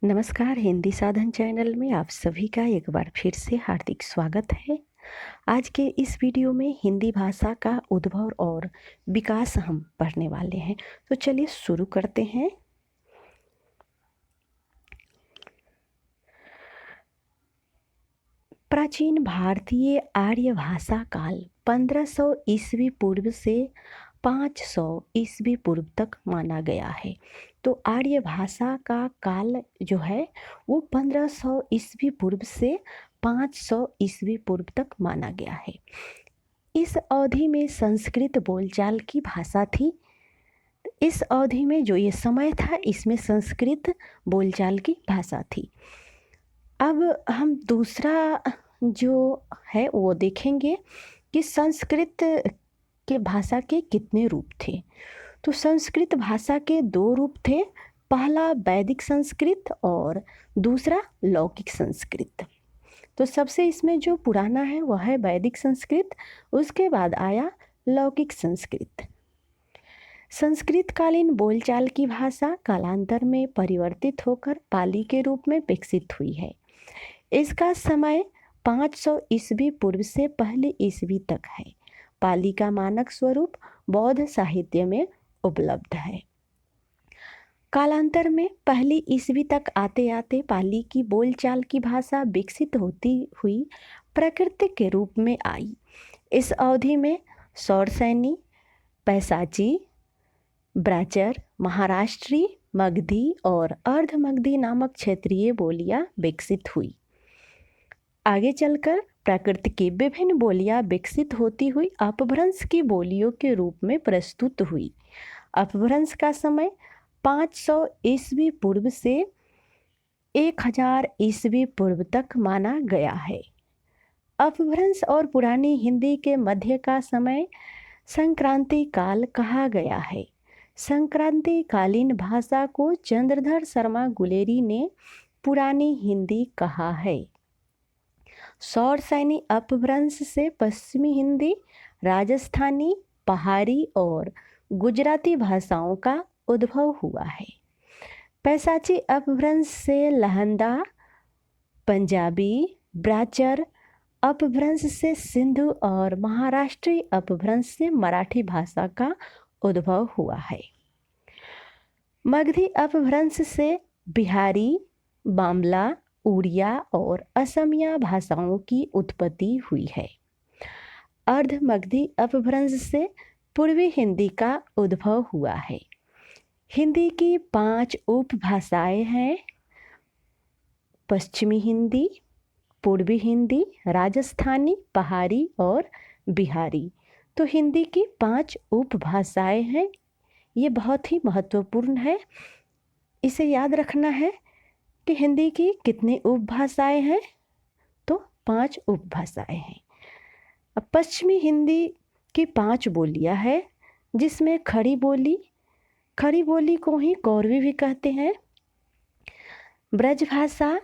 नमस्कार। हिंदी साधन चैनल में आप सभी का एक बार फिर से हार्दिक स्वागत है। आज के इस वीडियो में हिंदी भाषा का उद्भव और विकास हम पढ़ने वाले हैं। तो चलिए शुरू करते हैं। प्राचीन भारतीय आर्य भाषा काल 1500 ईस्वी पूर्व से 500 ईस्वी पूर्व तक माना गया है। तो आर्य भाषा का काल जो है वो 1500 ईस्वी पूर्व से 500 ईस्वी पूर्व तक माना गया है। इस अवधि में संस्कृत बोलचाल की भाषा थी। इस अवधि में जो ये समय था इसमें संस्कृत बोलचाल की भाषा थी। अब हम दूसरा जो है वो देखेंगे कि संस्कृत के भाषा के कितने रूप थे। तो संस्कृत भाषा के दो रूप थे। पहला वैदिक संस्कृत और दूसरा लौकिक संस्कृत। तो सबसे इसमें जो पुराना है वह है वैदिक संस्कृत, उसके बाद आया लौकिक संस्कृत। संस्कृत कालीन बोलचाल की भाषा कालांतर में परिवर्तित होकर पाली के रूप में विकसित हुई है। इसका समय 500 ईस्वी पूर्व से पहले ईस्वी तक है। पाली का मानक स्वरूप बौद्ध साहित्य में उपलब्ध है। कालांतर में पहली ईस्वी तक आते आते पाली की बोलचाल की भाषा विकसित होती हुई प्राकृतिक के रूप में आई। इस अवधि में सौरसैनी, पैसाची, ब्राचर, महाराष्ट्री, मगधी और अर्ध मगधी नामक क्षेत्रीय बोलियां विकसित हुई। आगे चलकर प्राकृत की विभिन्न बोलियां विकसित होती हुई अपभ्रंश की बोलियों के रूप में प्रस्तुत हुई। अपभ्रंश का समय 500 ईस्वी पूर्व से 1000 ईस्वी पूर्व तक माना गया है। अपभ्रंश और पुरानी हिंदी के मध्य का समय संक्रांति काल कहा गया है। संक्रांति कालीन भाषा को चंद्रधर शर्मा गुलेरी ने पुरानी हिंदी कहा है। सौरसैनी अपभ्रंश से पश्चिमी हिंदी, राजस्थानी, पहाड़ी और गुजराती भाषाओं का उद्भव हुआ है। पैसाची अपभ्रंश से लहंदा, पंजाबी, ब्राचर अपभ्रंश से सिंधु और महाराष्ट्री अपभ्रंश से मराठी भाषा का उद्भव हुआ है। मगधी अपभ्रंश से बिहारी, बांग्ला, उड़िया और असमिया भाषाओं की उत्पत्ति हुई है। अर्ध मगधी अपभ्रंश से पूर्वी हिंदी का उद्भव हुआ है। हिंदी की 5 उपभाषाएं हैं: पश्चिमी हिंदी, पूर्वी हिंदी, राजस्थानी, पहाड़ी और बिहारी। तो हिंदी की 5 उपभाषाएं हैं। ये बहुत ही महत्वपूर्ण है। इसे याद रखना है कि हिंदी की कितनी उपभाषाएं हैं। तो 5 उपभाषाएं हैं। अब पश्चिमी हिंदी की 5 बोलियां हैं, जिसमें खड़ी बोली को ही कौरवी भी कहते हैं। ब्रजभाषा,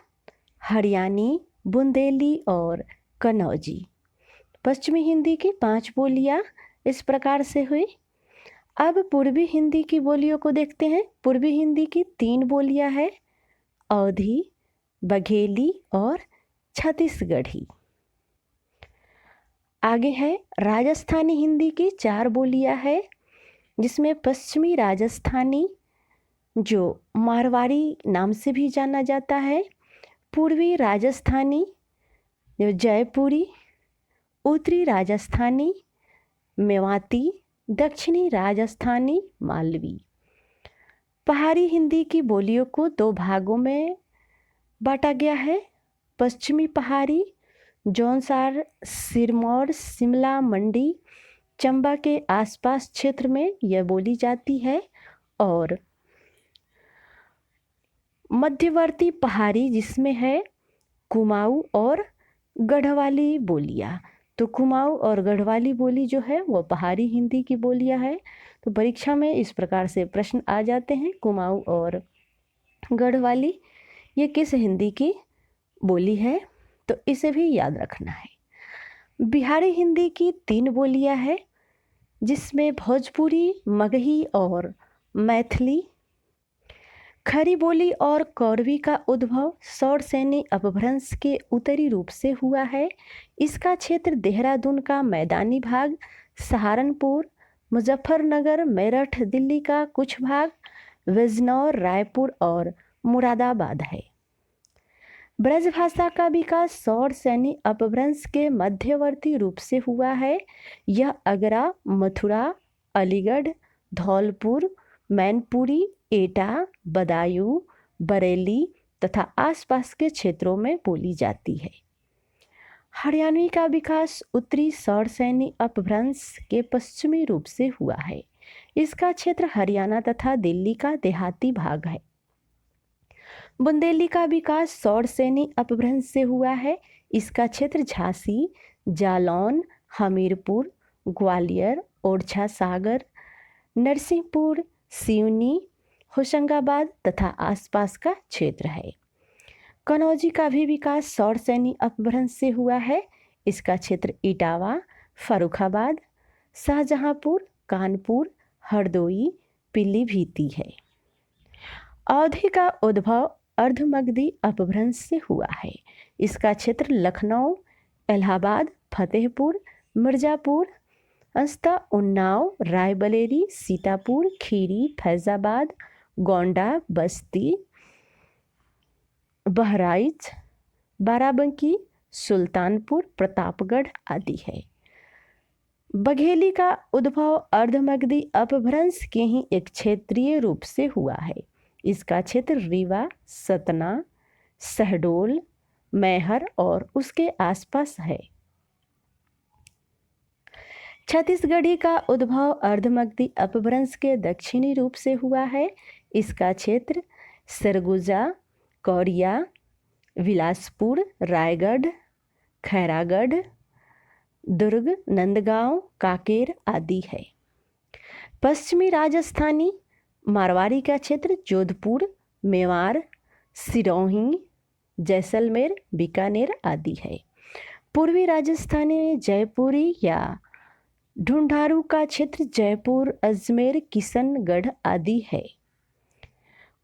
हरियाणी, बुंदेली और कन्नौजी। पश्चिमी हिंदी की 5 बोलियां इस प्रकार से हुई। अब पूर्वी हिंदी की बोलियों को देखते हैं। पूर्वी हिंदी की 3 बोलियां हैं: अवधी, बघेली और छत्तीसगढ़ी। आगे है राजस्थानी हिंदी की 4 बोलियां हैं, जिसमें पश्चिमी राजस्थानी जो मारवाड़ी नाम से भी जाना जाता है, पूर्वी राजस्थानी जो जयपुरी, उत्तरी राजस्थानी मेवाती, दक्षिणी राजस्थानी मालवी। पहाड़ी हिंदी की बोलियों को 2 भागों में बांटा गया है। पश्चिमी पहाड़ी जौनसार, सिरमौर, शिमला, मंडी, चंबा के आसपास क्षेत्र में यह बोली जाती है। और मध्यवर्ती पहाड़ी जिसमें है कुमाऊं और गढ़वाली बोलियां। तो कुमाऊं और गढ़वाली बोली जो है वो पहाड़ी हिंदी की बोलियां है। तो परीक्षा में इस प्रकार से प्रश्न आ जाते हैं, कुमाऊं और गढ़वाली ये किस हिंदी की बोली है, तो इसे भी याद रखना है। बिहारी हिंदी की 3 बोलियां हैं, जिसमें भोजपुरी, मगही और मैथिली। खरी बोली और कौरवी का उद्भव सौरसेनी अपभ्रंश के उत्तरी रूप से हुआ है। इसका क्षेत्र देहरादून का मैदानी भाग, सहारनपुर, मुजफ्फरनगर, मेरठ, दिल्ली का कुछ भाग, बिजनौर, रायपुर और मुरादाबाद है। ब्रजभाषा का विकास सौरसेनी अपभ्रंश के मध्यवर्ती रूप से हुआ है। यह आगरा, मथुरा, अलीगढ़, धौलपुर, मैनपुरी, एटा, बदायूं, बरेली तथा आसपास के क्षेत्रों में बोली जाती है। हरियाणवी का विकास उत्तरी सौरसेनी अपभ्रंश के पश्चिमी रूप से हुआ है। इसका क्षेत्र हरियाणा तथा दिल्ली का देहाती भाग है। बुंदेली का विकास सौरसेनी अपभ्रंश से हुआ है। इसका क्षेत्र झांसी, जालौन, हमीरपुर, ग्वालियर, ओरछा सागर, नरसिंहपुर, सिवनी, होशंगाबाद तथा आसपास का क्षेत्र है। कनौजी का भी विकास सौरसेनी अपभ्रंश से हुआ है। इसका क्षेत्र इटावा, फर्रुखाबाद, शाहजहांपुर, कानपुर, हरदोई, पीलीभीत है। अवधी का उद्भव अर्धमगधी अपभ्रंश से हुआ है। इसका क्षेत्र लखनऊ, इलाहाबाद, फतेहपुर, मिर्ज़ापुर, अंततः उन्नाव, रायबरेली, सीतापुर, खीरी, फैज़ाबाद, गोंडा, बस्ती, बहराइच, बाराबंकी, सुल्तानपुर, प्रतापगढ़ आदि है। बघेली का उद्भव अर्धमगधी अपभ्रंश के ही एक क्षेत्रीय रूप से हुआ है। इसका क्षेत्र रीवा, सतना, शहडोल, मैहर और उसके आसपास है। छत्तीसगढ़ी का उद्भव अर्धमगधी अपभ्रंश के दक्षिणी रूप से हुआ है। इसका क्षेत्र सरगुजा, कौरिया, बिलासपुर, रायगढ़, खैरागढ़, दुर्ग, नंदगांव, कांकेर आदि है। पश्चिमी राजस्थानी मारवाड़ी का क्षेत्र जोधपुर, मेवाड़, सिरोही, जैसलमेर, बीकानेर आदि है। पूर्वी राजस्थानी में जयपुरी या ढूंढारू का क्षेत्र जयपुर, अजमेर, किशनगढ़ आदि है।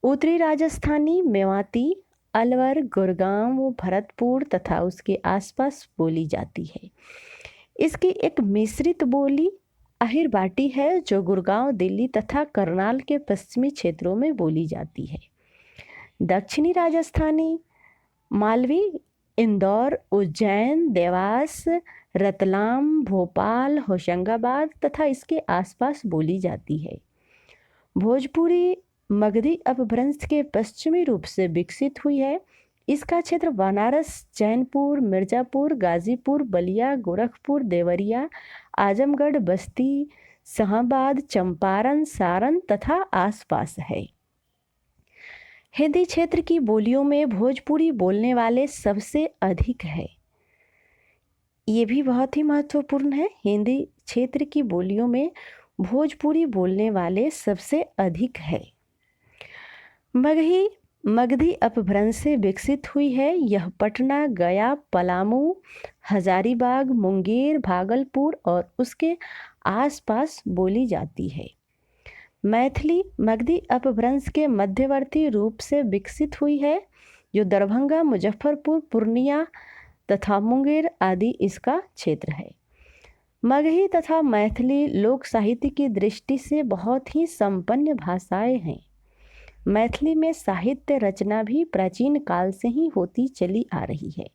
उत्तरी राजस्थानी मेवाती, अलवर, गुड़गांव, भरतपुर तथा उसके आसपास बोली जाती है। इसकी एक मिश्रित बोली अहिरबाटी है जो गुड़गांव, दिल्ली तथा करनाल के पश्चिमी क्षेत्रों में बोली जाती है। दक्षिणी राजस्थानी मालवी, इंदौर, उज्जैन, देवास, रतलाम, भोपाल, होशंगाबाद तथा इसके आसपास बोली जाती है। भोजपुरी मगधी अपभ्रंश के पश्चिमी रूप से विकसित हुई है। इसका क्षेत्र बनारस, चैनपुर, मिर्ज़ापुर, गाजीपुर, बलिया, गोरखपुर, देवरिया, आजमगढ़, बस्ती, शाहाबाद, चंपारण, सारण तथा आसपास है। हिंदी क्षेत्र की बोलियों में भोजपुरी बोलने वाले सबसे अधिक है। ये भी बहुत ही महत्वपूर्ण है। हिंदी क्षेत्र की बोलियों में भोजपुरी बोलने वाले सबसे अधिक है। मगधी अपभ्रंश से विकसित हुई है। यह पटना, गया, पलामू, हजारीबाग, मुंगेर, भागलपुर और उसके आसपास बोली जाती है। मैथिली मगधी अपभ्रंश के मध्यवर्ती रूप से विकसित हुई है जो दरभंगा, मुजफ्फरपुर, पूर्णिया तथा मुंगेर आदि इसका क्षेत्र है। मगही तथा मैथिली लोक साहित्य की दृष्टि से बहुत ही संपन्न भाषाएं हैं। मैथिली में साहित्य रचना भी प्राचीन काल से ही होती चली आ रही है।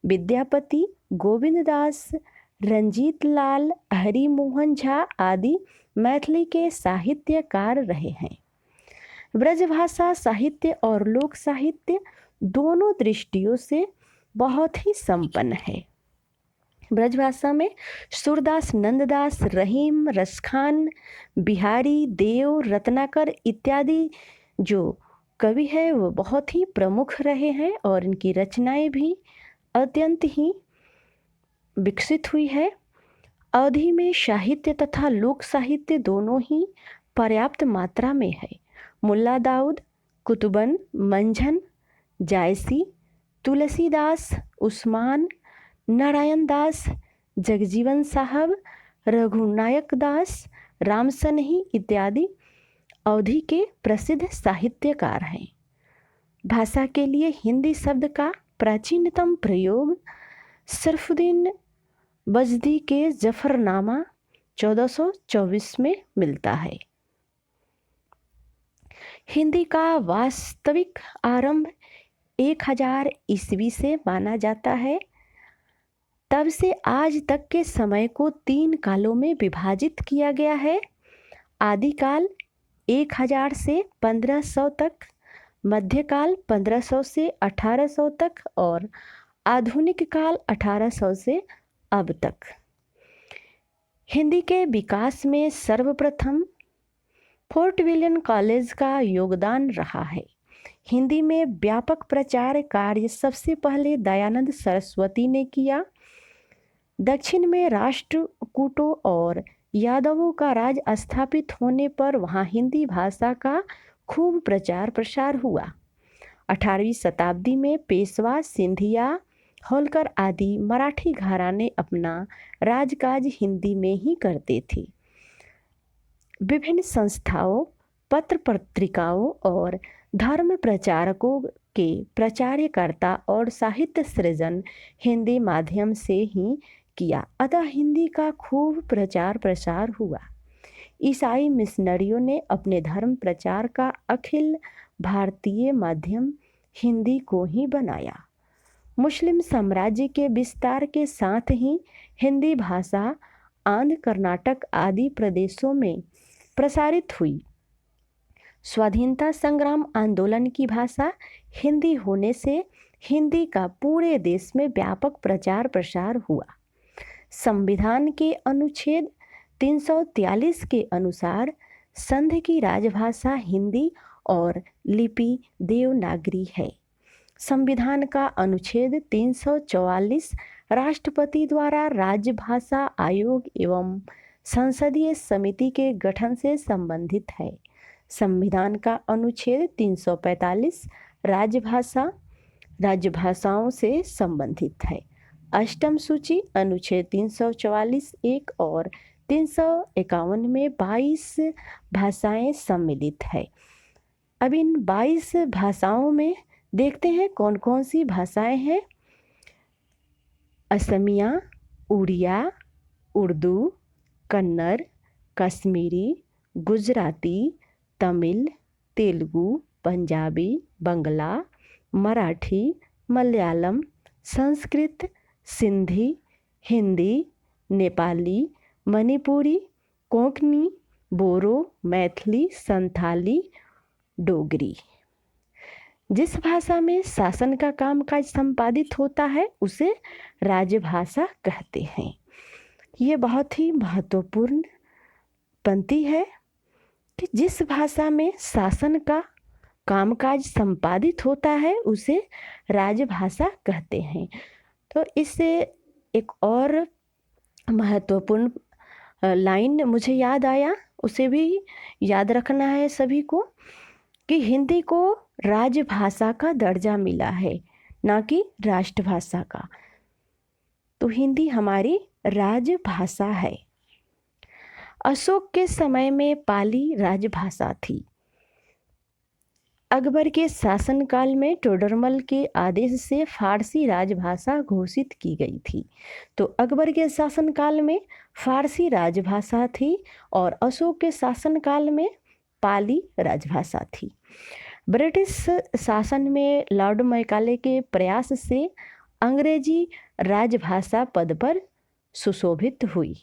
विद्यापति, गोविंद दास, रंजीत लाल, हरिमोहन झा आदि मैथिली के साहित्यकार रहे हैं। ब्रजभाषा साहित्य और लोक साहित्य दोनों दृष्टियों से बहुत ही संपन्न है। ब्रजभाषा में सूरदास, नंददास, रहीम, रसखान, बिहारी, देव, रत्नाकर इत्यादि जो कवि है वो बहुत ही प्रमुख रहे हैं और इनकी रचनाएं भी अत्यंत ही विकसित हुई है। अवधि में साहित्य तथा लोक साहित्य दोनों ही पर्याप्त मात्रा में है। मुल्ला दाऊद, कुतुबन, मंझन, जायसी, तुलसीदास, उस्मान, नारायण दास, जगजीवन साहब, रघुनायक दास, रामसनही इत्यादि अवधि के प्रसिद्ध साहित्यकार हैं। भाषा के लिए हिंदी शब्द का प्राचीनतम प्रयोग शरफुद्दीन बजदी के जफरनामा 1424 में मिलता है। हिंदी का वास्तविक आरंभ 1000 ईस्वी से माना जाता है। तब से आज तक के समय को 3 कालों में विभाजित किया गया है। आदिकाल 1000 से 1500 तक, मध्यकाल 1500 से 1800 तक और आधुनिक काल 1800 से अब तक। हिंदी के विकास में सर्वप्रथम फोर्ट विलियम कॉलेज का योगदान रहा है। हिंदी में व्यापक प्रचार कार्य सबसे पहले दयानंद सरस्वती ने किया। दक्षिण में राष्ट्रकूटों और यादवों का राज स्थापित होने पर वहाँ हिंदी भाषा का खूब प्रचार प्रसार हुआ। 18वीं शताब्दी में पेशवा, सिंधिया, होलकर आदि मराठी घराने अपना राजकाज हिंदी में ही करते थे। विभिन्न संस्थाओं, पत्र पत्रिकाओं और धर्म प्रचारकों के प्रचारकर्ता और साहित्य सृजन हिंदी माध्यम से ही किया, अतः हिंदी का खूब प्रचार प्रसार हुआ। ईसाई मिशनरियों ने अपने धर्म प्रचार का अखिल भारतीय माध्यम हिंदी को ही बनाया। मुस्लिम साम्राज्य के विस्तार के साथ ही हिंदी भाषा आंध्र, कर्नाटक आदि प्रदेशों में प्रसारित हुई। स्वाधीनता संग्राम आंदोलन की भाषा हिंदी होने से हिंदी का पूरे देश में व्यापक प्रचार प्रसार हुआ। संविधान के अनुच्छेद 343 के अनुसार संघ की राजभाषा हिंदी और लिपि देवनागरी है। संविधान का अनुच्छेद 344 राष्ट्रपति द्वारा राजभाषा आयोग एवं संसदीय समिति के गठन से संबंधित है। संविधान का अनुच्छेद 345 राजभाषाओं से संबंधित है। अष्टम सूची अनुच्छेद 344 1 और 351 में 22 भाषाएं सम्मिलित है। अब इन 22 भाषाओं में देखते हैं कौन कौन सी भाषाएं हैं। असमिया, उड़िया, उर्दू, कन्नड़, कश्मीरी, गुजराती, तमिल, तेलुगु, पंजाबी, बंगला, मराठी, मलयालम, संस्कृत, सिंधी, हिंदी, नेपाली, मणिपुरी, कोंकणी, बोरो, मैथिली, संथाली, डोगरी। जिस भाषा में शासन का कामकाज संपादित होता है उसे राजभाषा कहते हैं। ये बहुत ही महत्वपूर्ण पंक्ति है कि जिस भाषा में शासन का कामकाज संपादित होता है उसे राजभाषा कहते हैं। तो इससे एक और महत्वपूर्ण लाइन मुझे याद आया, उसे भी याद रखना है सभी को कि हिंदी को राजभाषा का दर्जा मिला है, ना कि राष्ट्रभाषा का। तो हिंदी हमारी राजभाषा है। अशोक के समय में पाली राजभाषा थी। अकबर के शासनकाल में टोडरमल के आदेश से फारसी राजभाषा घोषित की गई थी। तो अकबर के शासनकाल में फारसी राजभाषा थी और अशोक के शासनकाल में पाली राजभाषा थी। ब्रिटिश शासन में लॉर्ड मैकाले के प्रयास से अंग्रेजी राजभाषा पद पर सुशोभित हुई।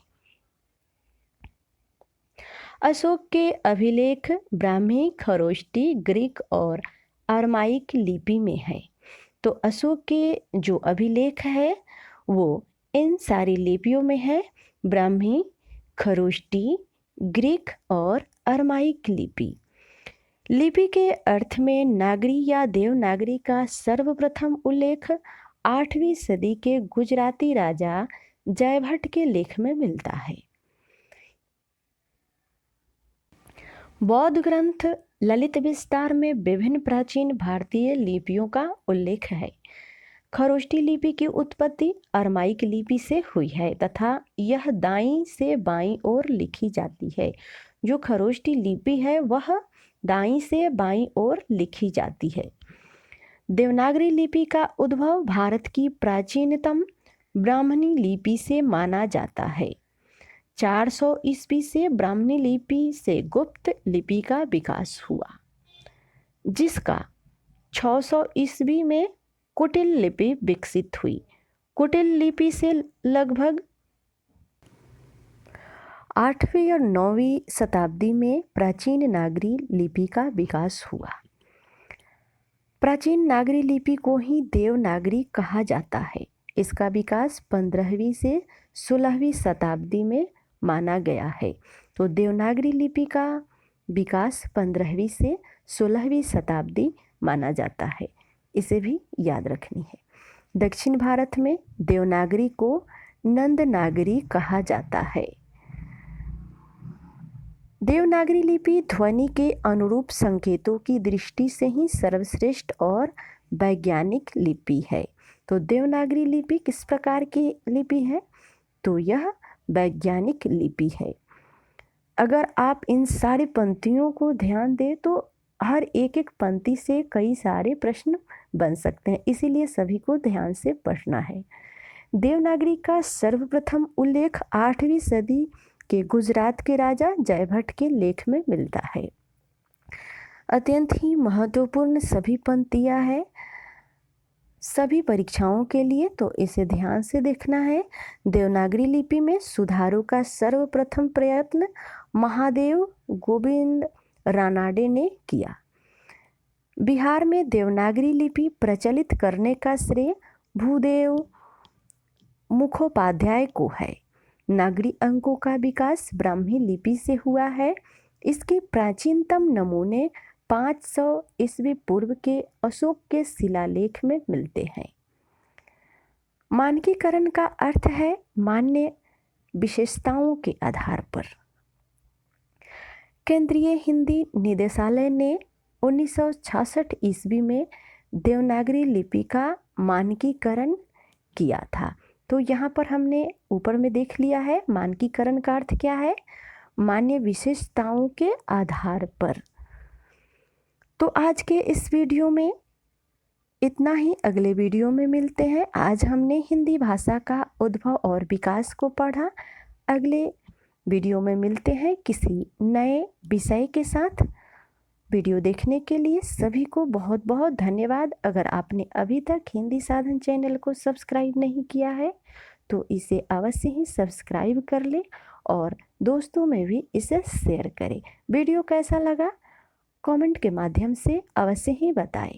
अशोक के अभिलेख ब्राह्मी, खरोष्टी, ग्रीक और अरमाइक लिपि में है। तो अशोक के जो अभिलेख है वो इन सारी लिपियों में है, ब्राह्मी, खरोष्टी, ग्रीक और अरमाइक लिपि। लिपि के अर्थ में नागरी या देवनागरी का सर्वप्रथम उल्लेख 8वीं सदी के गुजराती राजा जयभट्ट के लेख में मिलता है। बौद्ध ग्रंथ ललित विस्तार में विभिन्न प्राचीन भारतीय लिपियों का उल्लेख है। खरोष्टी लिपि की उत्पत्ति अरमाइक लिपि से हुई है तथा यह दाईं से बाईं ओर लिखी जाती है। जो खरोष्टी लिपि है वह दाईं से बाईं ओर लिखी जाती है। देवनागरी लिपि का उद्भव भारत की प्राचीनतम ब्राह्मणी लिपि से माना जाता है। 400 ईस्वी से ब्राह्मणी लिपि से गुप्त लिपि का विकास हुआ, जिसका 600 ईस्वी में कुटिल लिपि विकसित हुई। कुटिल लिपि से लगभग 8वीं और 9वीं शताब्दी में प्राचीन नागरी लिपि का विकास हुआ। प्राचीन नागरी लिपि को ही देवनागरी कहा जाता है। इसका विकास 15वीं से 16वीं शताब्दी में माना गया है। तो देवनागरी लिपि का विकास 15वीं से 16वीं शताब्दी माना जाता है, इसे भी याद रखनी है। दक्षिण भारत में देवनागरी को नंदनागरी कहा जाता है। देवनागरी लिपि ध्वनि के अनुरूप संकेतों की दृष्टि से ही सर्वश्रेष्ठ और वैज्ञानिक लिपि है। तो देवनागरी लिपि किस प्रकार की लिपि है? तो यह वैज्ञानिक लिपि है। अगर आप इन सारी पंक्तियों को ध्यान दें तो हर एक एक पंक्ति से कई सारे प्रश्न बन सकते हैं, इसीलिए सभी को ध्यान से पढ़ना है। देवनागरी का सर्वप्रथम उल्लेख 8वीं सदी के गुजरात के राजा जयभट्ट के लेख में मिलता है। अत्यंत ही महत्वपूर्ण सभी पंक्तियां हैं सभी परीक्षाओं के लिए, तो इसे ध्यान से देखना है। देवनागरी लिपि में सुधारों का सर्वप्रथम प्रयत्न महादेव गोविंद रानाडे ने किया। बिहार में देवनागरी लिपि प्रचलित करने का श्रेय भूदेव मुखोपाध्याय को है। नागरी अंकों का विकास ब्राह्मी लिपि से हुआ है। इसके प्राचीनतम नमूने 500 ईस्वी पूर्व के अशोक के शिलालेख में मिलते हैं। मानकीकरण का अर्थ है मान्य विशेषताओं के आधार पर। केंद्रीय हिंदी निदेशालय ने 1966 ईस्वी में देवनागरी लिपि का मानकीकरण किया था। तो यहाँ पर हमने ऊपर में देख लिया है मानकीकरण का अर्थ क्या है, मान्य विशेषताओं के आधार पर। तो आज के इस वीडियो में इतना ही, अगले वीडियो में मिलते हैं। आज हमने हिंदी भाषा का उद्भव और विकास को पढ़ा। अगले वीडियो में मिलते हैं किसी नए विषय के साथ। वीडियो देखने के लिए सभी को बहुत बहुत धन्यवाद। अगर आपने अभी तक हिंदी साधन चैनल को सब्सक्राइब नहीं किया है तो इसे अवश्य ही सब्सक्राइब कर ले और दोस्तों में भी इसे शेयर करें। वीडियो कैसा लगा कमेंट के माध्यम से अवश्य ही बताएं।